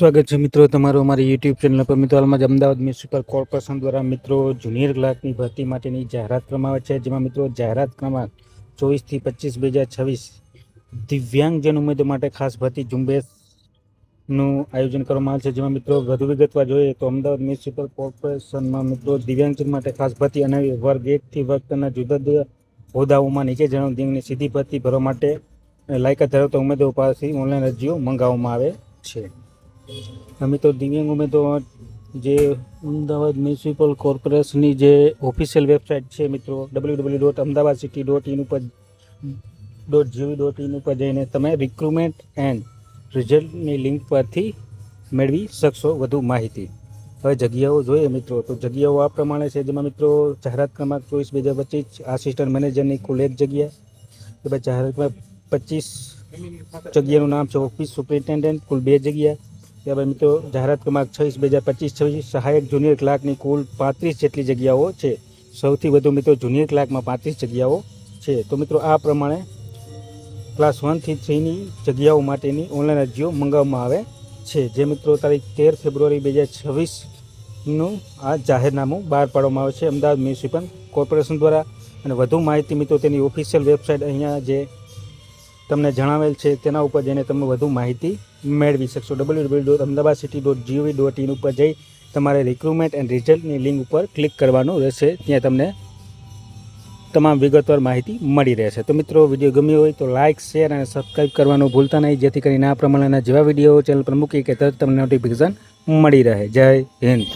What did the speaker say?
સ્વાગત છે મિત્રો તમારું અમારી યુટ્યુબ ચેનલ પર। મિત્રો હાલમાં જ અમદાવાદ મ્યુનિસિપલ કોર્પોરેશન દ્વારા મિત્રો જુનિયર ક્લાર્કની ભરતી માટેની જાહેરાત કરવામાં આવે છે, જેમાં મિત્રો જાહેરાત ક્રમાંક 24 થી 25 2026 દિવ્યાંગજન ઉમેદવાર માટે ખાસ ભરતી ઝુંબેશનું આયોજન કરવામાં આવે છે। જેમાં મિત્રો વધુ વિગતવાર જોઈએ તો અમદાવાદ મ્યુનિસિપલ કોર્પોરેશનમાં મિત્રો દિવ્યાંગજન માટે ખાસ ભરતી અને વર્ગ 1 થી વર્ગ 3ના જુદા જુદા હોદ્દાઓમાં નીચે જણાવેલ દિવ્યાંગની સીધી ભરતી ભરવા માટે લાયકાત ધરાવતા ઉમેદવારો પાસેથી ઓનલાઈન અરજીઓ મંગાવવામાં આવે છે। મિત્રો દિવ્યાંગ ઉમેદવાર જે અમદાવાદ મ્યુનિસિપલ કોર્પોરેશનની જે ઓફિશિયલ વેબસાઇટ છે મિત્રો www.ahmedabadcity.in ઉપર .gov.in ઉપર જઈને તમે રિક્રુટમેન્ટ એન્ડ રિઝલ્ટની લિંક પરથી મેળવી શકશો વધુ માહિતી। હવે જગ્યાઓ જોઈએ મિત્રો તો જગ્યાઓ આ પ્રમાણે છે, જેમાં મિત્રો જાહેરાત ક્રમાંક 24/2025 આસિસ્ટન્ટ મેનેજરની કુલ 1 જગ્યા, ત્યારબાદ જાહેરાત ક્રમાંક 25 જગ્યાનું નામ છે ઓફિસ સુપરિન્ટેન્ડન્ટ કુલ 2 જગ્યા, ત્યારબાદ મિત્રો જાહેરાત ક્રમાંક 26/2025 સહાયક જુનિયર ક્લાર્કની કુલ 35 જેટલી જગ્યાઓ છે। સૌથી વધુ મિત્રો જુનિયર ક્લાર્કમાં 35 જગ્યાઓ છે। તો મિત્રો આ પ્રમાણે ક્લાસ 1 થી 3ની જગ્યાઓ માટેની ઓનલાઈન અરજીઓ મંગાવવામાં આવે છે, જે મિત્રો તારીખ 13 ફેબ્રુઆરી 2026નું આ જાહેરનામું બહાર પાડવામાં આવે છે અમદાવાદ મ્યુનિસિપલ કોર્પોરેશન દ્વારા। અને વધુ માહિતી મિત્રો તેની ઓફિશિયલ વેબસાઇટ અહીંયા જે તમને જણાવેલ છે તેના ઉપર જઈને તમે વધુ માહિતી મેળવી શકશો। www.ahmedabadcity.gov.in ઉપર જઈ તમારે રિક્રુટમેન્ટ એન્ડ રિઝલ્ટની લિંક ઉપર ક્લિક કરવાનું રહેશે, ત્યાં તમને તમામ વિગતવાર માહિતી મળી રહેશે। તો મિત્રો વિડીયો ગમ્યો હોય તો લાઇક, શેર અને સબસ્ક્રાઈબ કરવાનું ભૂલતા નહીં, જેથી કરીને આ પ્રમાણેના જેવા વિડીયો ચેનલ પર મૂકી કે તરત તમને નોટિફિકેશન મળી રહે। જય હિન્દ।